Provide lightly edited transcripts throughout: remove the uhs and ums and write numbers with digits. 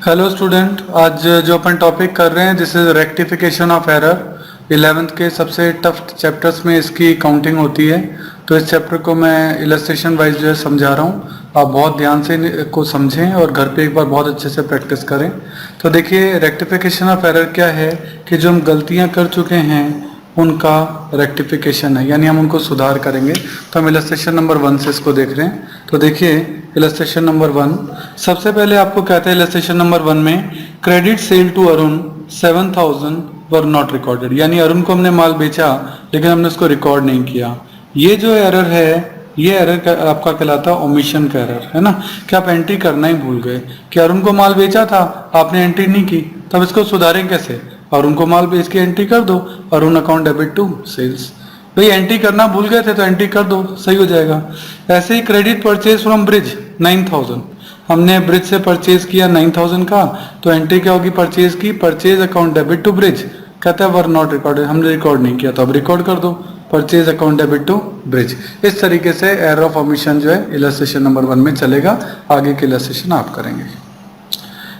Hello student, आज जो अपन topic कर रहे हैं this is rectification of error. 11th के सबसे टफ चैप्टर्स में इसकी काउंटिंग होती है। तो इस चैप्टर को मैं इलस्ट्रेशन वाइज जो है समझा रहा हूँ। आप बहुत ध्यान से को समझें और घर पे एक बार बहुत अच्छे से प्रैक्टिस करें। तो देखिए, रेक्टिफिकेशन ऑफ एरर क्या है कि जो हम गलतियाँ कर चुके हैं उनका रेक्टिफिकेशन है, यानी हम उनको सुधार करेंगे। तो हम इलस्ट्रेशन नंबर 1 से इसको देख रहे हैं। तो देखिए, इलस्ट्रेशन नंबर 1 सबसे पहले आपको कहते हैं इलस्ट्रेशन नंबर 1 में credit sale to Arun 7000 were not recorded, यानी अरुण को हमने माल बेचा लेकिन हमने उसको रिकॉर्ड नहीं किया। ये जो एरर है, ये एरर आपका कहलाता है ओमिशन का एरर, है ना, कि आप एंट्री करना ही भूल गए कि अरुण को माल बेचा था, आपने एंट्री नहीं की। तब इसको सुधारें कैसे? अरुण को माल बेच के एंट्री कर दो, Arun account debit to sales. भाई एंट्री करना भूल गए थे तो एंट्री कर दो, सही हो जाएगा। ऐसे ही क्रेडिट परचेज फ्रॉम ब्रिज 9000, हमने ब्रिज से परचेज किया 9000 का, तो एंट्री क्या होगी? परचेज की, purchase account debit to Brij. कहता है वर नॉट रिकॉर्डेड, हमने रिकॉर्ड नहीं किया, तो अब रिकॉर्ड कर दो, purchase account debit to Brij. इस तरीके से एरर ऑफ ओमिशन जो है इलस्ट्रेशन नंबर 1 में चलेगा। आगे के इलस्ट्रेशन आप करेंगे।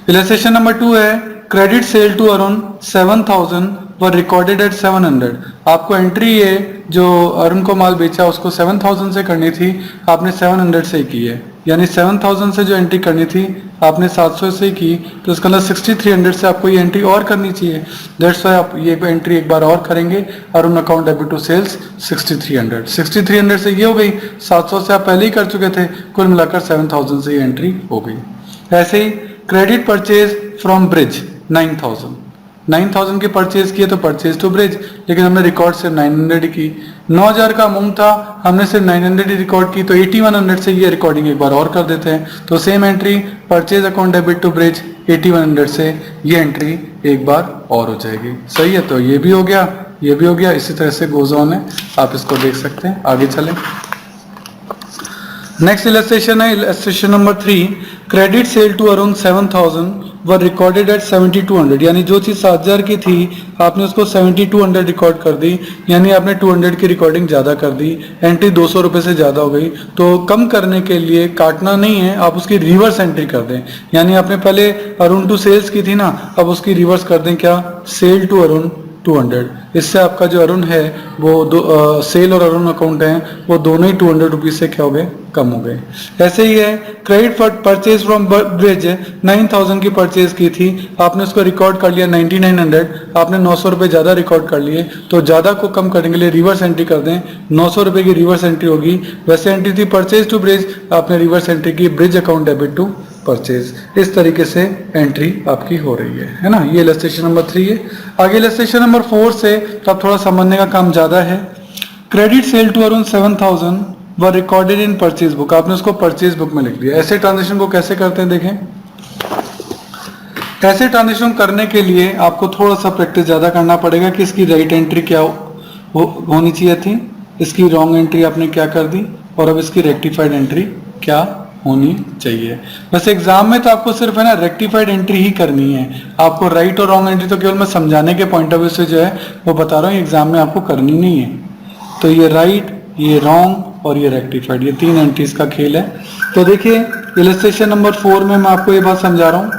इलस्ट्रेशन नंबर 2 है credit sale to Arun 7000 were recorded at 700। आपको एंट्री है जो अरुण को माल बेचा उसको 7000 से करनी थी, आपने 700 से की है, यानी 7000 से जो एंट्री करनी थी आपने 700 से की, तो इसका मतलब 6300 से आपको ये एंट्री और करनी चाहिए। दैट्स व्हाई आप ये एंट्री एक बार और करेंगे, Arun account debit to sales 6300 से ये हो गई, 700 से आप पहले ही कर चुके थे, कुल मिलाकर 7000 से ये एंट्री हो गई। ऐसे ही क्रेडिट परचेज फ्रॉम ब्रिज 9000 की परचेज किए तो परचेज टू ब्रिज, लेकिन हमने रिकॉर्ड सिर्फ 900 की। 9000 का अमाउंट था, हमने सिर्फ 900 ही रिकॉर्ड की, तो 8100 से ये रिकॉर्डिंग एक बार और कर देते हैं। तो same entry purchase account debit to Brij 8100 से ये एंट्री एक बार और हो जाएगी। सही है, तो ये भी हो गया, ये भी हो गया। इसी तरह से गोज ऑन है, आप इसको देख सकते हैं। आगे चलें। नेक्स्ट इलस्ट्रेशन है illustration number 3, credit sale to Arun 7000 were recorded at 7200, यानी जो चीज 7000 की थी आपने उसको 7200 रिकॉर्ड कर दी, यानी आपने 200 की रिकॉर्डिंग ज्यादा कर दी, एंट्री 200 रुपए से ज्यादा हो गई। तो कम करने के लिए काटना नहीं है, आप उसकी रिवर्स एंट्री कर दें, यानी आपने पहले अरुण टू सेल्स की थी ना, अब उसकी रिवर्स कर दें, क्या? Sale to Arun 200। इससे आपका जो अरुण है वो सेल और अरुण अकाउंट है वो दोनों ही 200 रुपीज से क्या हो गए? कम हो गए। ऐसे ही है credit for purchase from bridge 9000 की परचेज की थी, आपने उसको रिकॉर्ड कर लिया 9900, आपने 900 रुपए ज्यादा रिकॉर्ड कर लिए, तो ज्यादा को कम करने के लिए रिवर्स एंट्री कर दें, 900 रुपए की रिवर्स एंट्री होगी। वैसे एंट्री थी परचेज टू ब्रिज, आपने रिवर्स एंट्री की Brij account debit to purchase. इस तरीके से एंट्री आपकी हो रही है ना। ये इलस्ट्रेशन नंबर 3 है। आगे इलस्ट्रेशन नंबर 4 से तो अब थोड़ा समझने का काम ज्यादा है। Credit sale to Arun 7000 were recorded in purchase book, आपने उसको परचेज बुक में लिख दिया। ऐसे ट्रांजेक्शन को कैसे करते हैं देखें। ऐसे ट्रांजेक्शन करने के लिए आपको थोड़ा सा प्रैक्टिस ज्यादा करना पड़ेगा कि इसकी राइट एंट्री क्या होनी चाहिए थी, इसकी रॉन्ग एंट्री आपने क्या कर दी, और अब इसकी रेक्टिफाइड एंट्री क्या होनी चाहिए। वैसे एग्जाम में तो आपको सिर्फ है ना रेक्टिफाइड एंट्री ही करनी है, आपको राइट और रॉन्ग एंट्री तो केवल मैं समझाने के पॉइंट ऑफ व्यू से जो है वो बता रहा हूँ, एग्जाम में आपको करनी नहीं है। तो ये राइट, ये रॉन्ग और ये रेक्टिफाइड, ये 3 एंट्रीज का खेल है। तो देखिए इलस्ट्रेशन नंबर 4 में मैं आपको ये बात समझा रहा हूँ।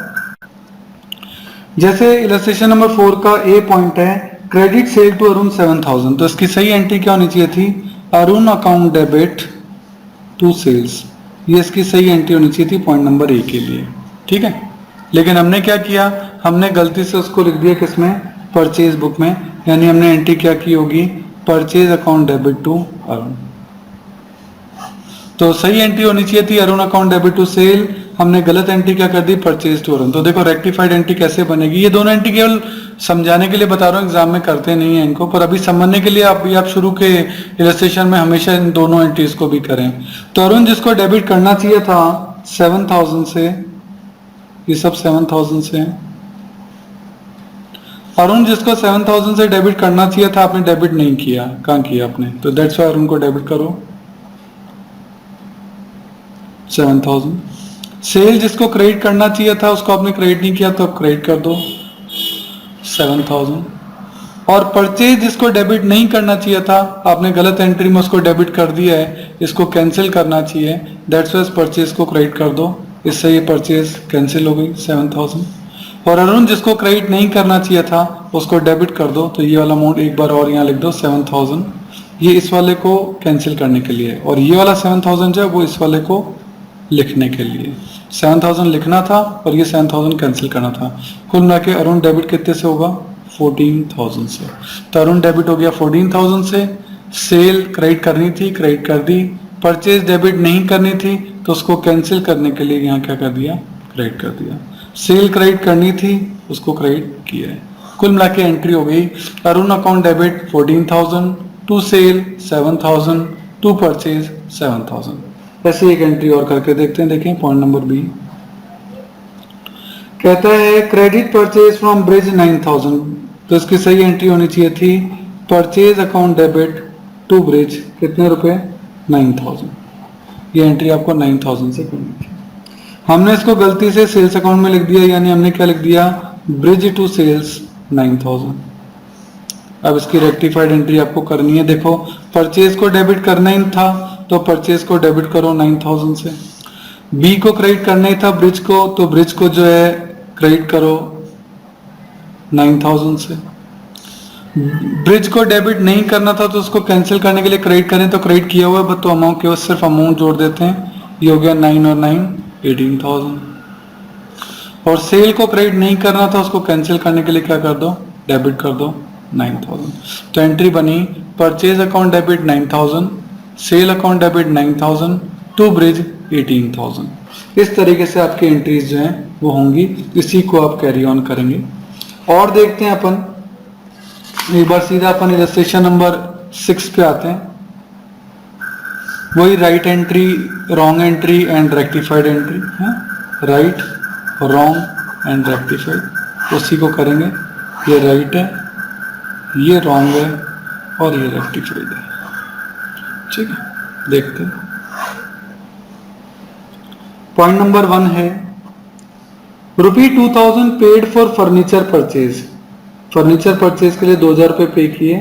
जैसे इलस्ट्रेशन नंबर 4 का ए पॉइंट है क्रेडिट सेल टू अरुण 7000, तो इसकी सही एंट्री क्या होनी चाहिए थी? Arun account debit to sales, ये इसकी सही एंट्री होनी चाहिए थी पॉइंट नंबर ए के लिए, ठीक है। लेकिन हमने क्या किया, हमने गलती से उसको लिख दिया किसमें? परचेज बुक में, यानी हमने एंट्री क्या की होगी? Purchase account debit to Arun. तो सही एंट्री होनी चाहिए थी Arun account debit to sale, हमने गलत एंट्री क्या कर दी? Purchase to Arun. तो देखो रेक्टिफाइड एंट्री कैसे बनेगी। ये दोनों एंट्री केवल समझाने के लिए बता रहा हूँ, एग्जाम में करते नहीं है इनको, पर अभी समझने के लिए आप शुरू के इलस्ट्रेशन में हमेशा इन दोनों एंट्रीज को भी करें। तो अरुण जिसको डेबिट करना चाहिए था 7000 से, ये सब 7000 से, अरुण जिसको 7000 से डेबिट करना चाहिए था आपने डेबिट नहीं किया, कहाँ किया आपने? तो दैट्स व्हाई अरुण को डेबिट करो 7000। सेल जिसको क्रेडिट करना चाहिए था उसको आपने क्रेडिट नहीं किया, तो अब क्रेडिट कर दो 7000। और परचेज जिसको डेबिट नहीं करना चाहिए था आपने गलत एंट्री में उसको डेबिट कर दिया है, इसको कैंसिल करना चाहिए, दैट्स वाई परचेज को क्रेडिट कर दो इससे ये परचेज कैंसिल हो गई 7000। और अरुण जिसको क्रेडिट नहीं करना चाहिए था उसको डेबिट कर दो, तो ये वाला अमाउंट एक बार और यहाँ लिख दो 7000, ये इस वाले को कैंसिल करने के लिए, और ये वाला 7000 जो है वो इस वाले को लिखने के लिए। 7000 लिखना था और ये 7000 कैंसिल करना था। कुल मिला के अरुण डेबिट कितने से होगा? 14000 से। तो अरुण डेबिट हो गया 14000 से। सेल क्रेडिट करनी थी, क्रेडिट कर दी। परचेज डेबिट नहीं करनी थी तो उसको कैंसिल करने के लिए यहाँ क्या कर दिया? क्रेडिट कर दिया। सेल क्रेडिट करनी थी, उसको क्रेडिट किया है। कुल मिला के एंट्री हो गई Arun account debit 14000, to sale 7000, to purchase 7000। ऐसे एक एंट्री और करके देखते हैं। देखें पॉइंट नंबर बी, कहता है क्रेडिट परचेज फ्रॉम ब्रिज 9000, तो इसकी सही एंट्री होनी चाहिए थी purchase account debit to Brij कितने रुपए? 9000। ये एंट्री आपको 9000 से करनी थी। हमने इसको गलती से सेल्स अकाउंट में लिख दिया, यानी हमने क्या लिख दिया? Brij to sales 9000। अब इसकी रेक्टिफाइड एंट्री आपको करनी है। देखो परचेज को डेबिट करना ही था तो परचेज को डेबिट करो 9000 से। बी को क्रेडिट करना ही था ब्रिज को, तो ब्रिज को जो है क्रेडिट करो 9000 से। ब्रिज को डेबिट नहीं करना था तो उसको कैंसिल करने के लिए क्रेडिट करें, तो क्रेडिट किया हुआ है तो अमाउंट केवल सिर्फ अमाउंट जोड़ देते हैं। ये हो गया 9 और 9 18,000। और सेल को क्रेडिट नहीं करना था, उसको कैंसिल करने के लिए क्या कर दो? डेबिट कर दो 9000। तो एंट्री बनी purchase account debit 9000, sale account debit 9000, to Brij 18,000। इस तरीके से आपकी एंट्रीज जो हैं वो होंगी, इसी को आप कैरी ऑन करेंगे। और देखते हैं अपन एक बार सीधा अपन इलस्ट्रेशन नंबर 6 पे आते हैं। वही right entry, wrong entry and rectified entry है। राइट, रॉन्ग एंड रेक्टिफाइड उसी को करेंगे। ये राइट है, ये रॉन्ग है और ये रेक्टिफाइड है। ठीक है, देखते हैं। पॉइंट नंबर 1 है ₹2000 paid for furniture purchase. Furniture purchase के लिए 2000 रुपए पे किए।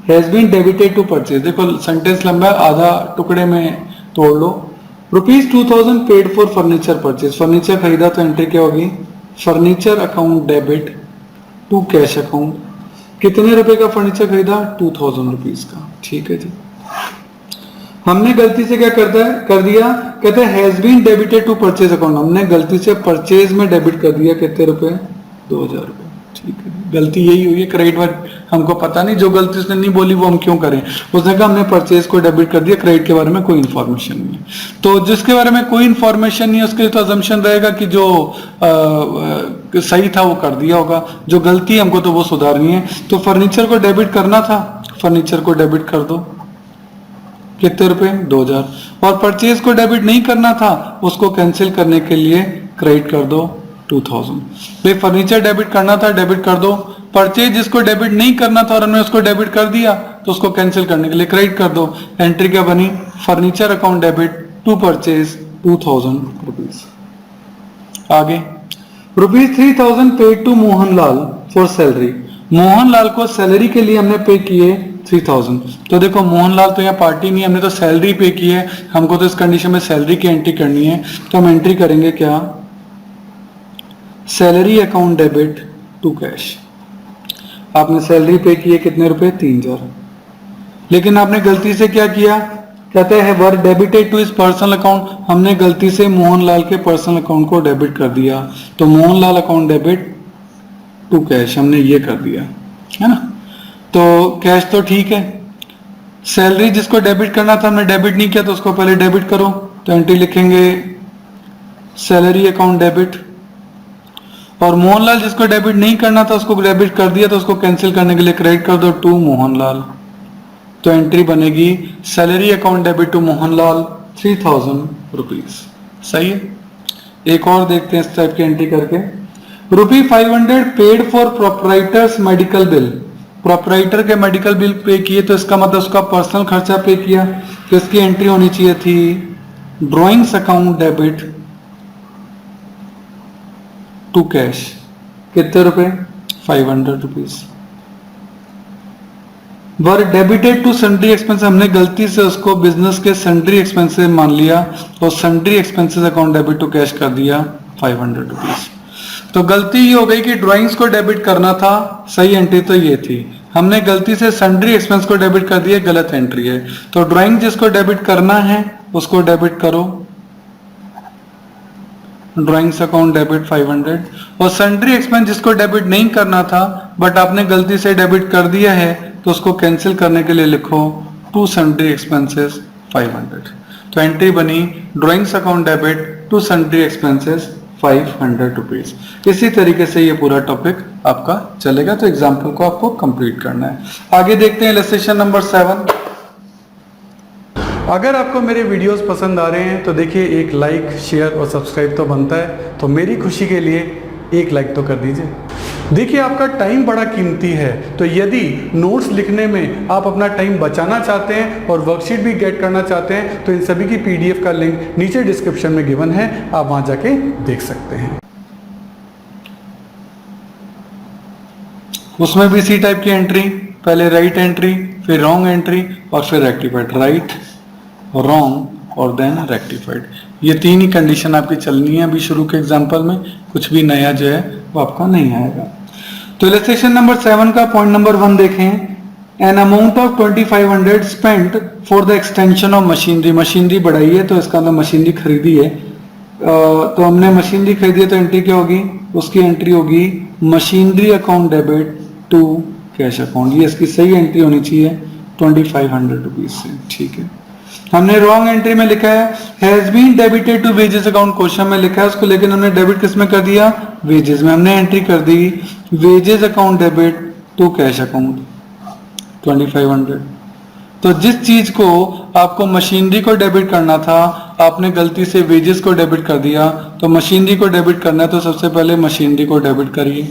Has been debited to purchase. देखो सेंटेंस लंबा है, आधा टुकड़े में तोड़ लो। ₹2000 paid for furniture purchase, furniture खरीदा तो एंट्री क्या होगी? Furniture account debit to cash account. कितने रुपए का फर्नीचर खरीदा? 2000 रुपीज का। ठीक है जी। हमने गलती से क्या कर दिया? कहते हैं has been debited to purchase account. हमने गलती से परचेज में डेबिट कर दिया कितने रुपए? 2000 रुपए। ठीक है, गलती यही हुई है। क्रेडिट वर्ड हमको पता नहीं, जो गलती उसने नहीं बोली वो हम क्यों करें। उसने कहा हमने परचेज को डेबिट कर दिया, क्रेडिट के बारे में कोई इन्फॉर्मेशन नहीं है। तो जिसके बारे में कोई इन्फॉर्मेशन नहीं है उसके लिए तो अजम्पशन रहेगा कि जो सही था वो कर दिया होगा, जो गलती है हमको तो वो सुधारनी है। तो फर्नीचर को डेबिट करना था, फर्नीचर को डेबिट कर दो कितने रुपए? 2000। और परचेज को डेबिट नहीं करना था, उसको कैंसिल करने के लिए क्रेडिट कर दो 2000। भाई फर्नीचर डेबिट करना था, डेबिट कर दो। परचेज जिसको डेबिट नहीं करना था और हमने उसको डेबिट कर दिया तो उसको कैंसिल करने के लिए क्रेडिट कर दो। एंट्री क्या बनी? Furniture account debit to purchase 2000 rupees. आगे ₹3000 paid to Mohanlal for salary. Mohanlal को सैलरी के लिए हमने पे किए 3000। तो देखो मोहनलाल तो यहाँ पार्टी नहीं है, हमने तो सैलरी पे की है। हमको तो इस कंडीशन में सैलरी की एंट्री करनी है, तो हम एंट्री करेंगे क्या? Salary account debit to cash. आपने सैलरी पे किए कितने रुपए? 3000। लेकिन आपने गलती से क्या किया? कहते हैं वर डेबिटेड टू इस पर्सनल अकाउंट। हमने गलती से मोहनलाल के पर्सनल अकाउंट को डेबिट कर दिया, तो Mohanlal account debit to cash हमने ये कर दिया, है ना। तो कैश तो ठीक है। सैलरी जिसको डेबिट करना था हमने डेबिट नहीं किया, तो उसको पहले डेबिट करो। तो एंट्री लिखेंगे सैलरी अकाउंट डेबिट। और मोहनलाल जिसको डेबिट नहीं करना था उसको डेबिट कर दिया, तो उसको कैंसिल करने के लिए क्रेडिट कर दो टू मोहनलाल। तो एंट्री बनेगी salary account debit to Mohanlal 3000 rupees. सही है। एक और देखते हैं इस टाइप की एंट्री करके। ₹500 paid for proprietors medical bill. Proprietor के मेडिकल बिल पे किए, तो इसका मतलब उसका पर्सनल खर्चा पे किया, तो इसकी एंट्री होनी चाहिए थी drawings account debit to cash. कितने रुपए? 500 rupees. Were debited to sundry expense, हमने गलती से उसको बिजनेस के सन्ड्री एक्सपेंसेस मान लिया और sundry expenses account debit to cash कर दिया 500 रुपीज। तो गलती ये हो गई कि ड्राइंग्स को डेबिट करना था, सही एंट्री तो ये थी, हमने गलती से सन्ड्री एक्सपेंस को डेबिट कर दिया, गलत एंट्री है। तो ड्राइंग जिसको डेबिट करना है उसको डेबिट करो, ड्राइंग्स अकाउंट डेबिट 500, और सन्ड्री एक्सपेंस जिसको डेबिट नहीं करना था बट आपने गलती से डेबिट कर दिया है तो उसको कैंसिल करने के लिए लिखो टू सन्ड्री एक्सपेंसेस 500। तो एंट्री बनी drawings account debit to sundry expenses 500 rupees. इसी तरीके से ये पूरा टॉपिक आपका चलेगा। तो एग्जाम्पल को आपको कंप्लीट करना है। आगे देखते हैं इलस्ट्रेशन नंबर 7। अगर आपको मेरे वीडियोस पसंद आ रहे हैं तो देखिए एक लाइक शेयर और सब्सक्राइब तो बनता है, तो मेरी खुशी के लिए एक लाइक तो कर दीजिए। देखिए आपका टाइम बड़ा कीमती है, तो यदि नोट्स लिखने में आप अपना टाइम बचाना चाहते हैं और वर्कशीट भी गेट करना चाहते हैं तो इन सभी की पीडीएफ का लिंक नीचे डिस्क्रिप्शन में गिवन है, आप वहां जाके देख सकते हैं। उसमें भी इसी टाइप की एंट्री, पहले राइट एंट्री, फिर रॉन्ग एंट्री और फिर रेक्टिफाइड, राइट रॉन्ग और देन रेक्टिफाइड। ये तीन ही कंडीशन आपकी चलनी है अभी शुरू के एग्जांपल में, कुछ भी नया जो है वो आपका नहीं आएगा। तो इलस्ट्रेशन नंबर 7 का पॉइंट नंबर 1 देखें, an amount of 2500 spent for the extension of machinery. Machinery बढ़ाई है तो इसका मतलब मशीनरी खरीदी है, तो हमने मशीनरी खरीदी है तो एंट्री क्या होगी, उसकी एंट्री होगी machinery account debit to cash account. ये इसकी सही एंट्री होनी चाहिए 2500 रुपीज से, ठीक है। हमने रॉन्ग एंट्री में लिखा है has been debited to wages account, question में लिखा है उसको, लेकिन हमने डेबिट किस में कर दिया, वेजेस में। हमने एंट्री कर दी wages account debit to cash account 2500। तो जिस चीज को आपको मशीनरी को डेबिट करना था आपने गलती से वेजेस को डेबिट कर दिया, तो मशीनरी को डेबिट करना है तो सबसे पहले मशीनरी को डेबिट करिए।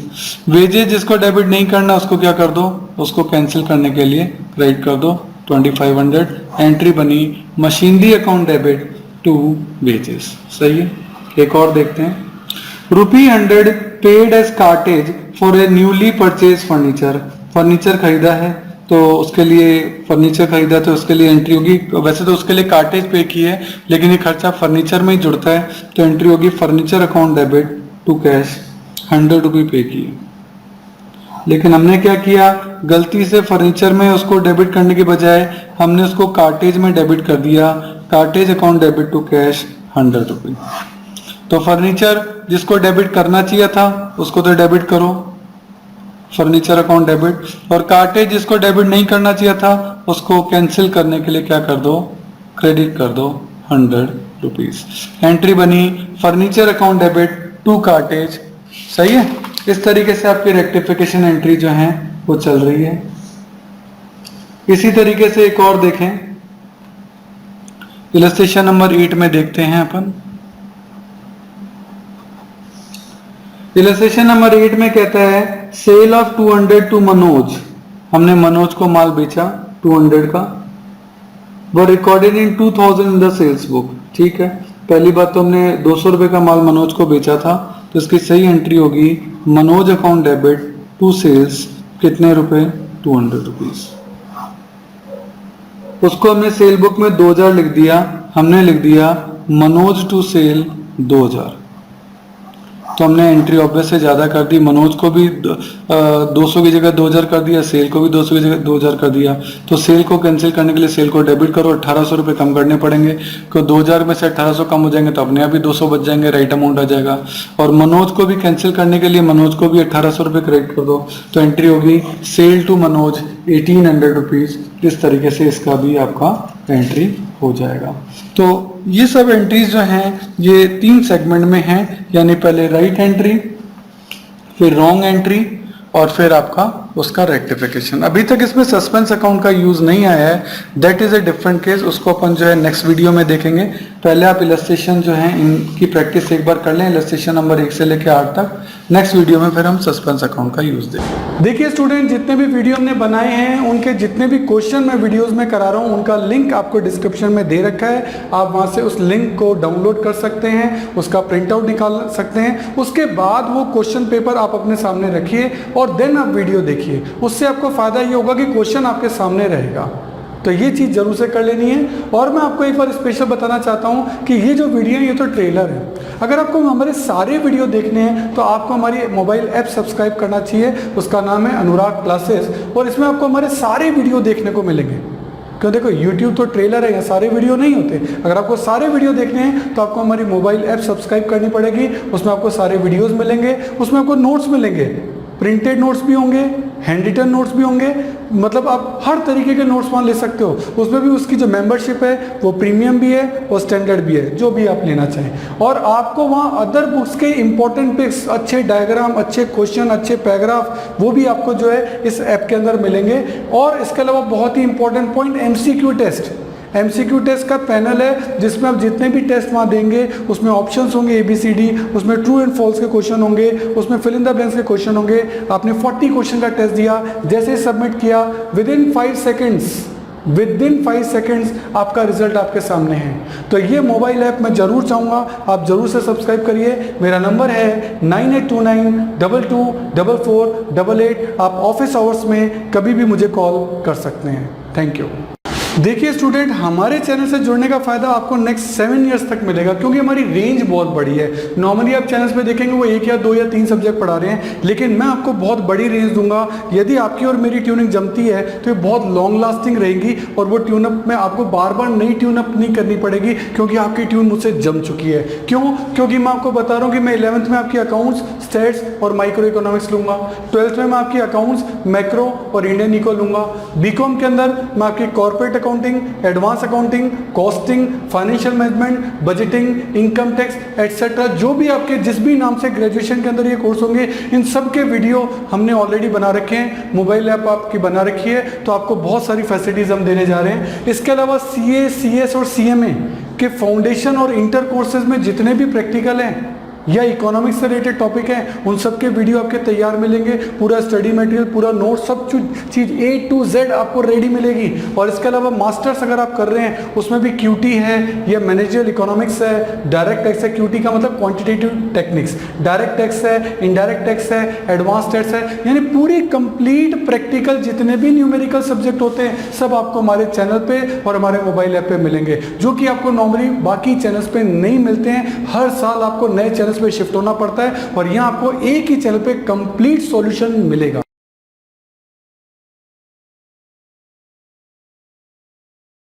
वेजेस जिसको डेबिट नहीं करना उसको क्या कर दो, उसको कैंसिल करने के लिए क्रेडिट कर दो 2500। एंट्री बनी machinery account debit to wages, सही है। एक और देखते हैं, ₹100 paid as cartage for a newly purchase furniture. Furniture खरीदा है तो उसके लिए, फर्नीचर खरीदा तो उसके लिए एंट्री होगी, वैसे तो उसके लिए कार्टेज पे की है लेकिन ये खर्चा फर्नीचर में ही जुड़ता है तो एंट्री होगी furniture account debit to cash 100 रुपये पे की है। लेकिन हमने क्या किया, गलती से फर्नीचर में उसको डेबिट करने के बजाय हमने उसको कार्टेज में डेबिट कर दिया, cartage account debit to cash 100 रुपये। तो फर्नीचर जिसको डेबिट करना चाहिए था उसको तो डेबिट करो, फर्नीचर अकाउंट डेबिट, और कार्टेज जिसको डेबिट नहीं करना चाहिए था उसको कैंसिल करने के लिए क्या कर दो, क्रेडिट कर दो 100 रुपीज। एंट्री बनी furniture account debit to cartage, सही है। इस तरीके से आपकी रेक्टिफिकेशन एंट्री जो है वो चल रही है। इसी तरीके से एक और देखें, इलस्ट्रेशन नंबर 8 में देखते हैं अपन। इलस्ट्रेशन नंबर 8 में कहता है सेल ऑफ 200 टू मनोज। हमने मनोज को माल बेचा 200 का, वो recorded in 2000 in the sales book, ठीक है। पहली बात तो हमने 200 रुपए का माल मनोज को बेचा था तो इसकी सही एंट्री होगी Manoj account debit to sales, कितने रुपए, 200 रुपीज। उसको हमने सेल बुक में 2000 लिख दिया, हमने लिख दिया मनोज टू सेल 2000, तो हमने एंट्री ऑब्वियस से ज्यादा कर दी। मनोज को भी 200 की जगह 2000 कर दिया, सेल को भी 200 की जगह 2000 कर दिया। तो सेल को कैंसिल करने के लिए सेल को डेबिट करो, 1800 रुपये कम करने पड़ेंगे, क्योंकि 2000 में से 1800 कम हो जाएंगे तो अपने आप ही 200 बच जाएंगे, राइट अमाउंट आ जाएगा। और मनोज को भी कैंसिल करने के लिए मनोज को भी 1800 रुपये क्रेडिट कर दो, तो एंट्री होगी सेल टू मनोज 1800 रुपीज। इस तरीके से इसका भी आपका एंट्री हो जाएगा। तो ये सब एंट्रीज जो हैं ये 3 सेगमेंट में हैं, यानी पहले राइट एंट्री, फिर रॉन्ग एंट्री और फिर आपका उसका रेक्टिफिकेशन। अभी तक इसमें सस्पेंस अकाउंट का यूज नहीं आया है, that is a different case, उसको अपन जो है नेक्स्ट वीडियो में देखेंगे। पहले आप इलस्ट्रेशन जो है इनकी प्रैक्टिस एक बार कर लें, इलस्ट्रेशन नंबर 1 से लेकर 8 तक, नेक्स्ट वीडियो में फिर हम सस्पेंस अकाउंट का यूज देखेंगे। देखिए स्टूडेंट, जितने भी वीडियो हमने बनाए हैं उनके जितने भी क्वेश्चन मैं वीडियोस में करा रहा हूं उनका लिंक आपको डिस्क्रिप्शन में दे रखा है। आप वहां से उस लिंक को डाउनलोड कर सकते हैं, उसका प्रिंट आउट निकाल सकते हैं। उसके बाद वो क्वेश्चन पेपर आप अपने सामने रखिए और देन आप वीडियो देखिए। उससे आपको फायदा ये होगा कि क्वेश्चन आपके सामने रहेगा। तो ये चीज़ जरूर से कर लेनी है। और मैं आपको एक बार स्पेशल बताना चाहता हूँ कि ये जो वीडियो है ये तो ट्रेलर है। अगर आपको हमारे सारे वीडियो देखने हैं तो आपको हमारी मोबाइल ऐप सब्सक्राइब करना चाहिए। उसका नाम है अनुराग क्लासेस और इसमें आपको हमारे सारे वीडियो देखने को मिलेंगे। क्यों, देखो यूट्यूब तो ट्रेलर है, यहाँ सारे वीडियो नहीं होते। अगर आपको सारे वीडियो देखने हैं तो आपको हमारी मोबाइल ऐप सब्सक्राइब करनी पड़ेगी। उसमें आपको सारे वीडियोज़ मिलेंगे, उसमें आपको नोट्स मिलेंगे, प्रिंटेड नोट्स भी होंगे, हैंड रिटन नोट्स भी होंगे। मतलब आप हर तरीके के नोट्स वहाँ ले सकते हो। उसमें भी उसकी जो मेंबरशिप है वो प्रीमियम भी है और स्टैंडर्ड भी है, जो भी आप लेना चाहें। और आपको वहाँ अदर बुक्स के इंपॉर्टेंट पिक्स, अच्छे डायग्राम, अच्छे क्वेश्चन, अच्छे पैराग्राफ, वो भी आपको जो है इस ऐप के अंदर मिलेंगे। और इसके अलावा बहुत ही important point, MCQ test. MCQ test का पैनल है जिसमें आप जितने भी टेस्ट वहाँ देंगे उसमें ऑप्शंस होंगे ABCD, उसमें ट्रू एंड फॉल्स के क्वेश्चन होंगे, उसमें फिल इन द ब्लैंक्स के क्वेश्चन होंगे। आपने 40 क्वेश्चन का टेस्ट दिया, जैसे ही सबमिट किया विदिन 5 सेकेंड्स आपका रिजल्ट आपके सामने है। तो ये मोबाइल ऐप मैं जरूर चाहूँगा आप जरूर से सब्सक्राइब करिए। मेरा नंबर है 9829224488। आप ऑफिस आवर्स में कभी भी मुझे कॉल कर सकते हैं। Thank you. देखिए स्टूडेंट, हमारे चैनल से जुड़ने का फायदा आपको नेक्स्ट 7 इयर्स तक मिलेगा क्योंकि हमारी रेंज बहुत बड़ी है। नॉर्मली आप चैनल्स पे देखेंगे वो 1 या 2 या 3 सब्जेक्ट पढ़ा रहे हैं, लेकिन मैं आपको बहुत बड़ी रेंज दूंगा। यदि आपकी और मेरी ट्यूनिंग जमती है तो ये बहुत लॉन्ग लास्टिंग रहेगी और वो ट्यूनअप में आपको बार बार नई ट्यूनअप नहीं करनी पड़ेगी क्योंकि आपकी ट्यून मुझसे जम चुकी है। क्यों? क्योंकि मैं आपको बता रहा हूँ कि मैं 11th में आपकी अकाउंट्स, स्टेट्स और माइक्रो इकोनॉमिक्स लूंगा। 12th में मैं आपकी अकाउंट्स, मैक्रो और इंडियन इको लूंगा। BCom के अंदर मैं आपकी corporate accounting, advance accounting, costing, financial management, budgeting, income tax etcetera, जो भी आपके जिस भी नाम से ग्रेजुएशन के अंदर ये कोर्स होंगे, इन सब के वीडियो हमने ऑलरेडी बना रखे हैं। मोबाइल ऐप आपकी बना रखी है तो आपको बहुत सारी फैसिलिटीज हम देने जा रहे हैं। इसके अलावा CA, CS और CMA के फाउंडेशन और इंटर कोर्सेज में जितने भी प्रैक्टिकल हैं या इकोनॉमिक्स से रिलेटेड टॉपिक हैं उन सब के वीडियो आपके तैयार मिलेंगे। पूरा स्टडी मटेरियल, पूरा नोट, सब चीज़ A to Z आपको रेडी मिलेगी। और इसके अलावा मास्टर्स अगर आप कर रहे हैं उसमें भी QT है या मैनेजरियल इकोनॉमिक्स है, डायरेक्ट टैक्स है। QT का मतलब क्वांटिटेटिव टेक्निक्स, डायरेक्ट टैक्स है, इनडायरेक्ट टैक्स है, एडवांस टैक्स है, यानी पूरी कंप्लीट प्रैक्टिकल जितने भी न्यूमेरिकल सब्जेक्ट होते हैं सब आपको हमारे चैनल पे और हमारे मोबाइल ऐप पे मिलेंगे, जो कि आपको नॉर्मली बाकी चैनल्स पे नहीं मिलते हैं। हर साल आपको नए चैनल पे शिफ्ट होना पड़ता है और यहाँ आपको एक ही चैनल पे कंप्लीट सॉल्यूशन मिलेगा।